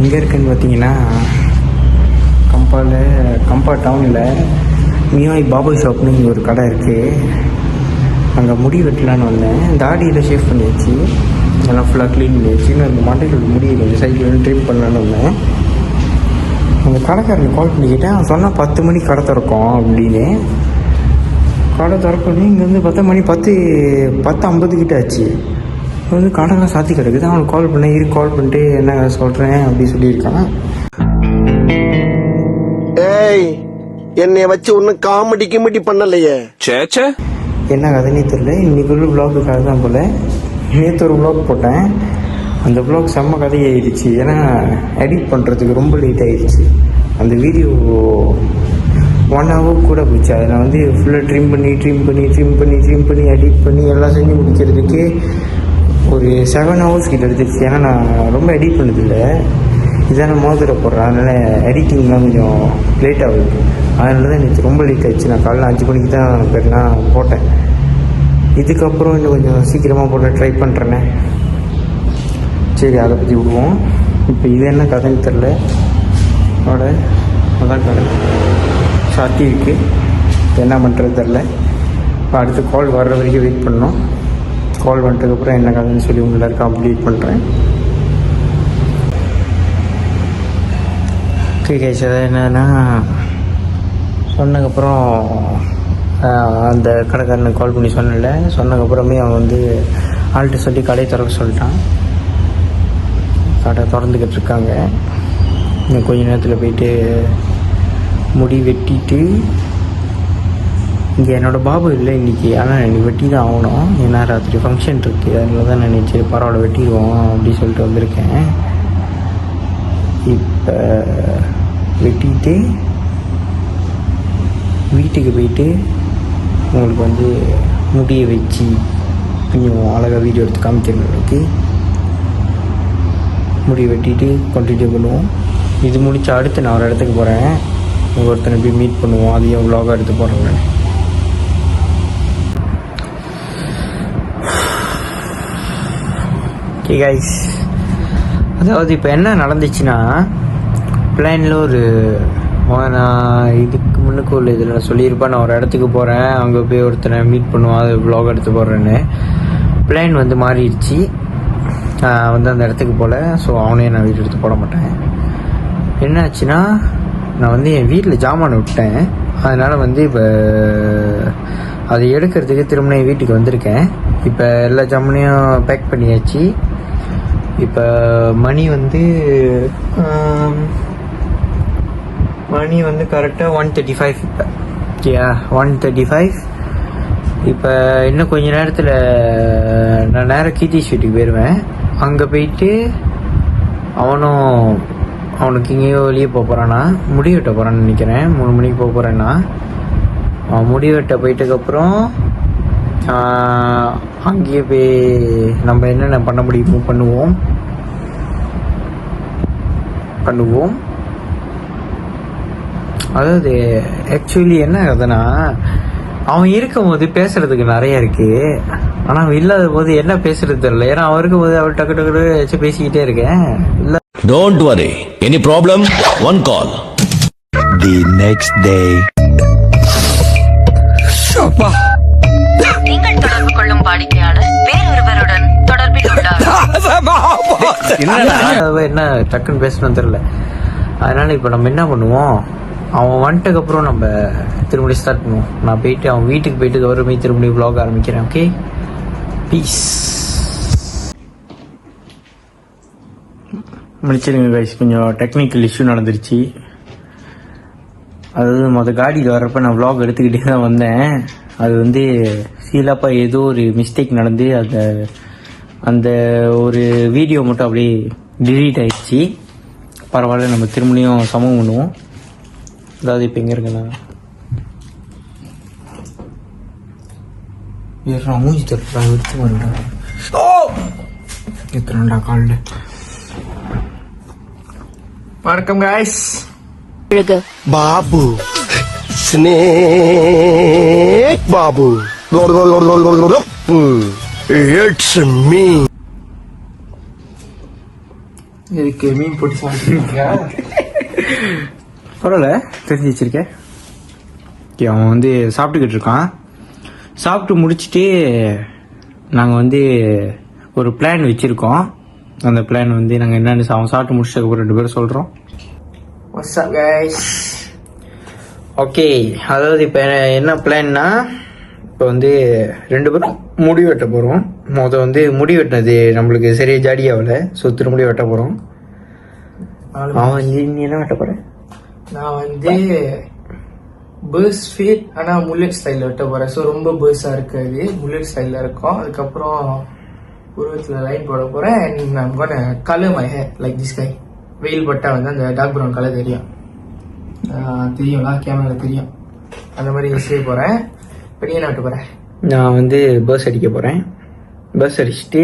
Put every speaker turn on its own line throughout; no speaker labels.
எங்கே இருக்குன்னு பார்த்தீங்கன்னா கம்பா டவுனில் மியாய் பாபு ஷாப்னு இங்கே ஒரு கடை இருக்குது. அங்கே முடி வெட்டலான்னு வந்தேன். தாடியில் ஷேவ் பண்ணி வச்சு எல்லாம் ஃபுல்லாக க்ளீன் பண்ணி வச்சு நான் இந்த மண்டைகள் முடியை கொஞ்சம் சைக்கிள் ட்ரிம் பண்ணலான்னு வந்தேன். அந்த கடைக்காரன் கால் பண்ணிக்கிட்டேன். அவன் சொன்னால் 10 மணிக்கு கடை திறக்கும் அப்படின்னு. கடை திறக்கணும் இங்கேருந்து பார்த்தா மணி 10:50 கிட்ட ஆச்சு. வந்து கடைலாம் சாத்தி கிடக்குது. அவனுக்கு கால் பண்ணேன். கால் பண்ணிட்டு என்ன சொல்கிறேன் அப்படி சொல்லியிருக்கான்.
ஏய், என்னை வச்சு ஒன்றும் காமெடி பண்ணலையே.
சேச்சே
என்ன கதைனே தெரியல. இன்னைக்கு உள்ள விளாக்குக்காக தான் போல். நேற்று ஒரு விளாக் போட்டேன். அந்த விளாக் செம்ம கதையாயிடுச்சு. ஏன்னா எடிட் பண்ணுறதுக்கு ரொம்ப லேட் ஆகிடுச்சு. அந்த வீடியோ 1 hour கூட போச்சு. அதை நான் வந்து ஃபுல்லாக ட்ரிம் பண்ணி எடிட் பண்ணி எல்லாம் செஞ்சு முடிக்கிறதுக்கு ஒரு 7 hours கிட்ட எடுத்துருச்சு. ஏன்னா நான் ரொம்ப எடிட் பண்ணதில்லை. இதான் நான் மோதிர போடுறேன். அதனால் எடிட்டிங்லாம் கொஞ்சம் லேட் ஆகுது. அதனால தான் எனக்கு ரொம்ப லேட் ஆகிடுச்சு. நான் காலைல 5 மணிக்கு தான் நான் போட்டேன். இதுக்கப்புறம் இன்னும் கொஞ்சம் சீக்கிரமாக போட்டு ட்ரை பண்ணுறேன்னே. சரி, அதை பற்றி விடுவோம். இப்போ இது என்ன கதைன்னு தெரில. அதான் கடை சாத்தி இருக்குது. என்ன பண்ணுறது தெரில. இப்போ அடுத்து கால் வர்ற வரைக்கும் வெயிட் பண்ணோம். கால் வந்துட்டதுக்கப்புறம் என்ன கதைன்னு சொல்லி உங்களுக்கு கம்ப்ளீட் பண்ணுறேன். ஓகே கைஸ், அதாவது என்னன்னா சொன்னதுக்கப்புறம் அந்த கடைக்காரனுக்கு கால் பண்ணி சொன்னதுக்கப்புறமே அவன் வந்து ஆள்கிட்ட சொல்லி கடையை திறக்க சொல்லிட்டான். கடை திறந்துக்கிட்டு இருக்காங்க. இன்னும் கொஞ்ச நேரத்தில் போயிட்டு முடி வெட்டிட்டு, இங்கே என்னோடய பாபு இல்லை இன்றைக்கி. ஆனால் எனக்கு வெட்டி தான் ஆகணும். ஏன்னா ராத்திரி ஃபங்க்ஷன் இருக்குது. அதனால தான் நான் நினச்சி பரவாயில்ல வெட்டிடுவோம் அப்படின்னு சொல்லிட்டு வந்திருக்கேன். இப்போ வெட்டிட்டு வீட்டுக்கு போயிட்டு உங்களுக்கு வந்து முடியை வச்சு கொஞ்சம் அழகாக வீடியோ எடுத்து காமிக்கிறவங்களுக்கு முடியை வெட்டிட்டு கண்டினியூ பண்ணுவோம். இது முடிச்சு அடுத்து நான் ஒரு இடத்துக்கு போகிறேன். ஒருத்தனை போய் மீட் பண்ணுவோம். அதையும் விலாகாக எடுத்து போடுறேன். ஓகே கைஸ், அதாவது இப்போ என்ன நடந்துச்சுன்னா, பிளானில் ஒரு நான் இதுக்கு முன்னுக்கு உள்ள இதில் நான் சொல்லியிருப்பேன். நான் ஒரு இடத்துக்கு போகிறேன், அங்கே போய் ஒருத்தனை மீட் பண்ணுவோம், அது விலாக் எடுத்து போடுறேன்னு. பிளான் வந்து மாறிடுச்சு. வந்து அந்த இடத்துக்கு போகல. ஸோ அவனையும் நான் வீடு எடுத்து போட மாட்டேன். என்ன ஆச்சுன்னா, நான் வந்து என் வீட்டில் ஜாமான் விட்டேன். அதனால் வந்து இப்போ அதை எடுக்கிறதுக்கு திரும்ப என் வீட்டுக்கு வந்திருக்கேன். இப்போ எல்லா ஜாமானையும் பேக் பண்ணியாச்சு. இப்போ மணி வந்து கரெக்டாக 1:35. இப்போ ஓகேயா, 1:35. இப்போ இன்னும் கொஞ்ச நேரத்தில் நான் நேராக கீதீஷ் வீட்டுக்கு போயிடுவேன். அங்கே போயிட்டு அவனுக்கு இங்கேயோ வெளியே போக போகிறான்னா, முடி வெட்ட போகிறான்னு நினைக்கிறேன். 3 மணிக்கு போக போகிறேன்னா, முடி வெட்ட போயிட்டதுக்கப்புறம் அங்கேயே போய் நம்ம என்னென்ன பண்ண முடியுமோ பண்ணுவோம். அதாவது ஆக்சுவலி என்ன கதைன்னா, அவன் இருக்கும் போது பேசுறதுக்கு நிறைய இருக்கு. ஆனால் அவன் இல்லாத போது என்ன பேசுறது தெரியல. ஏன்னா அவன் இருக்கும் போது அவள் டக்கு டக்கு வச்சு பேசிக்கிட்டே இருக்கேன். இல்லை,
don't worry, any problem one call.
The next day.
நீங்கள் தொடர்பு கொள்ளும் வாடிக்கையாளர் வேறொருவருடன் தொடர்பில் உள்ளார்.
என்ன டக்குன்னு பேசணும்னு தெரியல. அதனால இப்போ நம்ம என்ன பண்ணுவோம், அவன் வந்துட்டதுக்கு அப்புறம் நம்ம திரும்பி ஸ்டார்ட் பண்ணுவோம். நான் போயிட்டு அவன் வீட்டுக்கு போயிட்டு கௌரவமே திரும்பி vlog ஆரம்பிக்கிறேன். Okay, peace. முடிச்சிருங்க கைஸ், கொஞ்சம் டெக்னிக்கல் இஷ்யூ நடந்துருச்சு. அதாவது காடியில் வர்றப்ப நான் vlog எடுத்துக்கிட்டே தான் வந்தேன். அது வந்து சீலாப்பாக ஏதோ ஒரு மிஸ்டேக் நடந்து அந்த ஒரு வீடியோ மட்டும் அப்படியே டிலீட் ஆயிடுச்சு. பரவாயில்ல, நம்ம திரும்பியும் சமம் பண்ணுவோம். அதாவது இப்போ எங்கே இருக்குண்ணா மூஞ்சி தட்டுறான், விட்டு வரண்டா எத்தனாண்டா காலில். வணக்கம் guys.
Babu snake Babu, it's me.
இதுக்கு மீன் போட்டு சாப்பிட்டுருக்கியா? பரவாயில்ல, தெரிஞ்சு வச்சிருக்கேன். ஓகே, அவன் வந்து சாப்பிட்டுக்கிட்டு இருக்கான். சாப்பிட்டு முடிச்சுட்டு நாங்கள் வந்து ஒரு பிளான் வச்சுருக்கோம். அந்த பிளான் வந்து நாங்கள் என்னென்னு அவன் சாப்பிட்டு முடிச்சதுக்கப்புறம் 2 பேரும் சொல்கிறோம். What's up guys? ஓகே, அதாவது இப்போ என்ன பிளான்னா, இப்போ வந்து 2 பேரும் முடி வெட்ட போகிறோம். வந்து முடி வெட்டினது நம்மளுக்கு சரியாக ஜாடியாகல, ஸோ திரும்ப வெட்ட போகிறோம். அவன் நீ என்ன வெட்ட போகிறேன்?
நான் வந்து பேர்ஸ் ஃபீட் ஆனால் முல்லட் ஸ்டைலில் வெட்ட போகிறேன். ஸோ ரொம்ப பேர்ஸாக இருக்காது, முல்லட் ஸ்டைலில் இருக்கும். அதுக்கப்புறம் உருவத்தில் லைன் போட போகிறேன். அண்ட் நான் gonna colour my hair like this கை. வெயில் பட்டா வந்து அந்த டார்க் ப்ரௌன் கலர் தெரியும்ல, கேமரா தெரியும். அந்த மாதிரி செய்ய போகிறேன். இப்போ நீ என்ன வெட்ட போகிறேன்?
நான் வந்து பஸ் அடிக்க போகிறேன். பஸ் அடிச்சுட்டு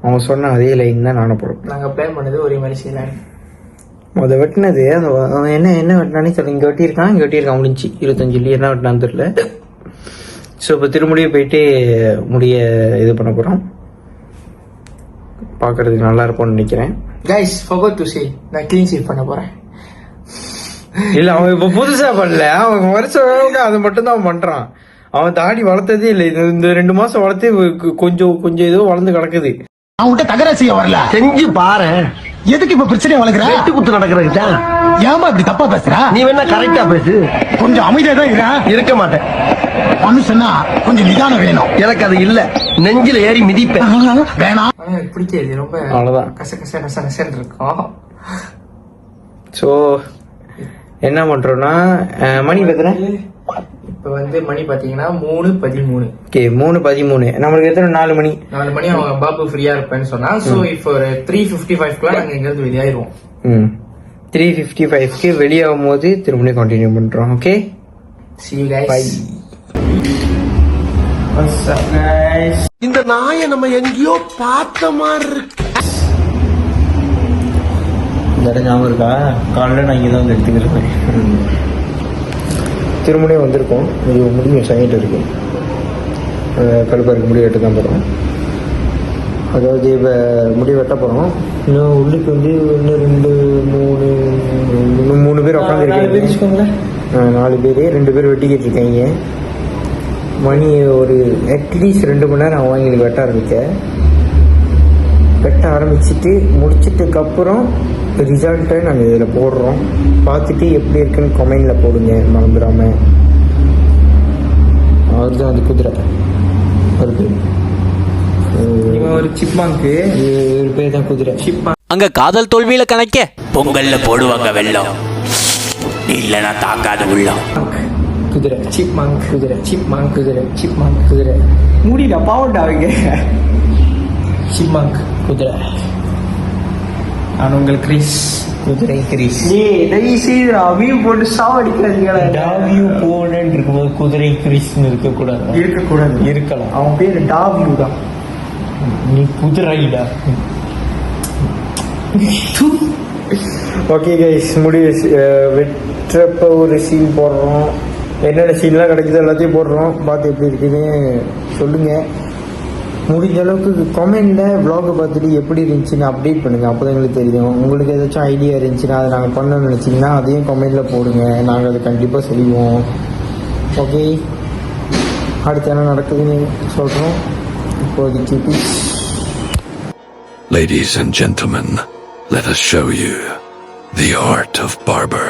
அவன் சொன்ன அதே லைன் தான் நானும் போடுறோம்.
நாங்கள் பிளான் பண்ணது ஒரே மாதிரி செய்யலாம்.
வெட்டினது அவன் என்ன வெட்டினானே சொல்ல, இங்கே வெட்டியிருக்கான் முடிஞ்சு 25 என்ன வெட்டினான்னு தெரியல. ஸோ இப்போ திரும்பியும் போயிட்டு முடிய இது பண்ண போகிறோம். பார்க்கறதுக்கு நல்லா இருக்கும்னு நினைக்கிறேன்.
கைஸ் forgot to say, நான் க்ளீன் ஷேவ் பண்ண போகிறேன்.
இல்லை, அவன் இப்போ புதுசாக பண்ணல, அவன் வருஷம் அது மட்டும் தான் அவன் பண்ணுறான். அவன் தாடி வளர்த்ததே இல்லை. இந்த 2 மாசம் வளர்த்து கொஞ்சம் ஏதோ வளர்ந்து கிடக்குது.
அவன்கிட்ட தகராறு செய்ய வரல,
செஞ்சு பாரு.
எதுக்கு இப்ப பிரச்சனை வளர்க்குற?
வெட்டு குத்து நடக்கிறதா?
ஏமா இப்படி தப்பா பேசுற?
நீ வேணா கரெக்டா பேசு.
கொஞ்சம் அமைதியா தான்
இருக்க மாட்டேன்.
மனுஷனா கொஞ்சம் நிதானம் வேணும்.
எனக்கு அது இல்ல, நெஞ்சில ஏறி மிதிப்பேன்.
வேணாம்.
ஆனால் எனக்கு பிடிக்காது, ரொம்ப
அவ்வளோதான்.
கசன்னு இருக்கும்.
ஸோ என்ன பண்ணுறோன்னா, மணி எத்தனை
இப்போ வந்து மணி பார்த்தீங்கன்னா 3:13.
ஓகே, 3:13. நம்மளுக்கு எத்தனை? 4 மணி.
4 மணி அவன் பாபு ஃப்ரீயா இருப்பேன்னு சொன்னா. ஸோ இப்போ ஒரு 3:55 நாங்கள் இங்கிருந்து வெளியாயிருவோம்.
3:55 வெளியாகும் போது திரும்ப கண்டினியூ பண்றோம். Okay,
see you guys.
Bye. What's up guys?
இந்த நாயை நம்ம எங்கேயோ பார்த்த மாதிரி இருக்கு.
இந்த இடம் ஞாபகம் இருக்கா? காலைல நான் இங்கே தான் வந்து எடுத்துக்கிறேன். திருமணியும் வந்திருக்கோம். இது முடியும் சைட் இருக்கு. கழுப்பாருக்கு முடி வெட்ட தான் போகிறோம். அதாவது இப்போ முடி வெட்ட போகிறோம். இன்னும் உள்ளுக்கு வந்து 3 பேர் உட்காந்துருக்கீங்க. 4 பேர், 2 பேர் வெட்டிக்கிட்டு இருக்காங்க. மணி ஒரு அட்லீஸ்ட் 2 மணி நேரம் அவங்களுக்கு வெட்ட ஆரம்பிச்சுட்டு முடிச்சிட்டுக்கப்புறம் ரிசல்ட்டை நாங்கள் இதில் போடுறோம். பார்த்துட்டு எப்படி இருக்குன்னு கமெண்டில் போடுங்க மறந்துடாமல். அவர் தான் வந்து குதிரை வருது. ஒரு சிப்மாங்கு ஒரு பேர் தான் குதிரை. சிப்மாங்க்.
அங்க காதல் தோல்வியில கணக்க பொங்கல்ல போடுவாங்க வெள்ளம், இல்லைன்னா தாக்காத உள்ளம்.
குதிரை சிப்மாங்க், குதிரை சிப்மாங்க், குதிரை சிப்மாங்க், குதிரை மூடிடா பாவண்டா அவங்க. சிப்மாங்க் குதிரை. நான் உங்கள் கிறிஸ், குதிரை கிறிஸ். மீன் போட்டு சாவடிக்காதீங்களா? டாவியூ போனன்னு இருக்கும்போது குதிரை கிறிஸ்ன்னு இருக்கக்கூடாது. இருக்கலாம். அவன் பேரு டாவியூ தான். நீ குதிரைடா. ஓகே கைஸ், வெற்றப்ப ஒரு சீன் போடுறோம். என்னென்ன சீன்லாம் கிடைக்குதோ எல்லாத்தையும் போடுறோம். பார்த்து எப்படி இருக்குன்னு சொல்லுங்கள். முடிஞ்ச அளவுக்கு கமெண்டில் வ்ளாகை பார்த்துட்டு எப்படி இருந்துச்சுன்னு அப்டேட் பண்ணுங்கள். அப்போ தான் எங்களுக்கு தெரியும். உங்களுக்கு ஏதாச்சும் ஐடியா இருந்துச்சுன்னா அதை நாங்கள் பண்ணணும்னு நினச்சிங்கன்னா அதையும் கமெண்டில் போடுங்க. நாங்கள் அதை கண்டிப்பாக செய்வோம். ஓகே, அடுத்து என்ன நடக்குதுன்னு சொல்கிறோம். இப்போதைக்கு
Ladies and gentlemen, let us show you the art of barber.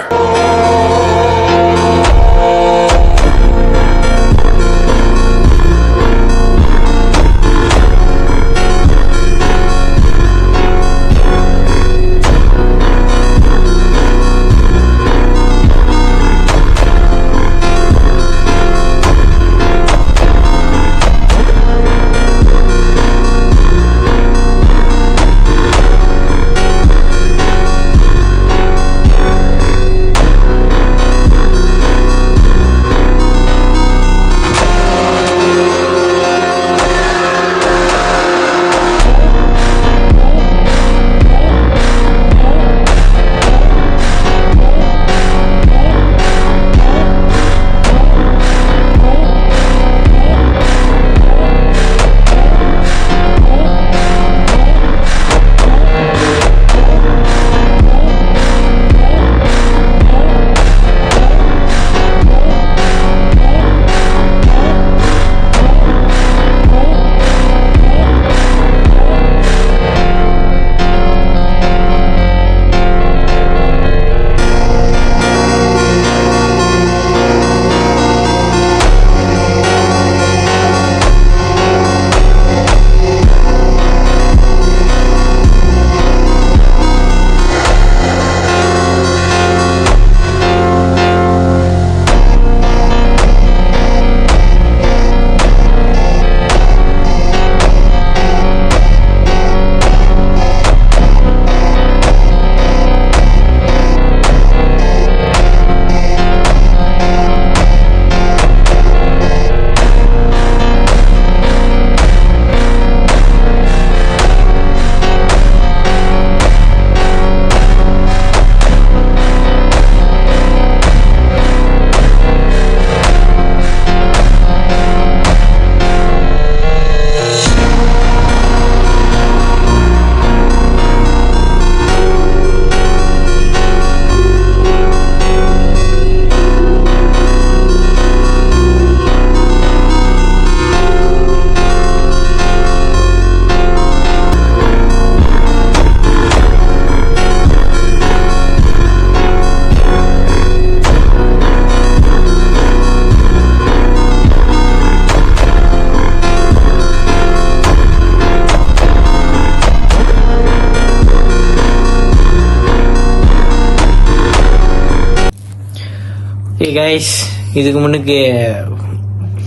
Okay guys, இதுக்கு முன்னுக்கு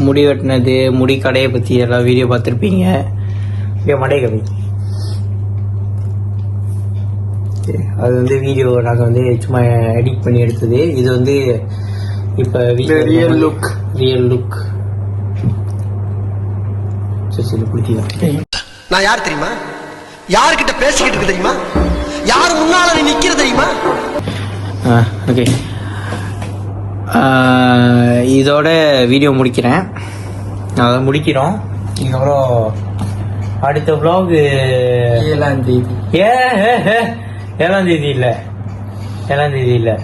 முடி வெட்டினது, முடி கடையை பற்றி எல்லாம் வீடியோ பார்த்துருப்பீங்க. மடை கவி அது வந்து வீடியோ நாங்கள் வந்து சும்மா எடிட் பண்ணி எடுத்தது. இது வந்து இப்போ ரியல் லுக் சரி பிடிச்சிக்கலாம்.
நான் யார் தெரியுமா? யாருக்கிட்ட பேசிக்கிட்டு இருக்கு தெரியுமா? யார் முன்னால நீ நிக்கிற தெரியுமா?
ஓகே, இதோட வீடியோ முடிக்கிறேன். அதை முடிக்கிறோம். இதுக்கப்புறம் அடுத்த vlog
7ஆம் தேதி.
7ஆம் தேதி இல்லை, 7ஆம் தேதி இல்லை,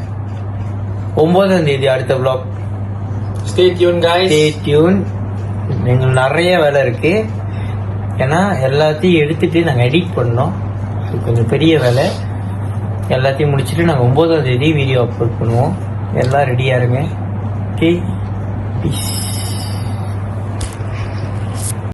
9ஆம் தேதி அடுத்த vlog.
Stay tuned guys.
Stay tuned. எங்களுக்கு நிறைய வேலை இருக்கு. ஏன்னா எல்லாத்தையும் எடுத்துட்டு நாங்கள் எடிட் பண்ணோம். அது கொஞ்சம் பெரிய வேலை. எல்லாத்தையும் முடிச்சுட்டு நாங்கள் 9ஆம் தேதி வீடியோ அப்லோட் பண்ணுவோம். எல்லாம் ரெடியாக இருங்க. Okay, piece.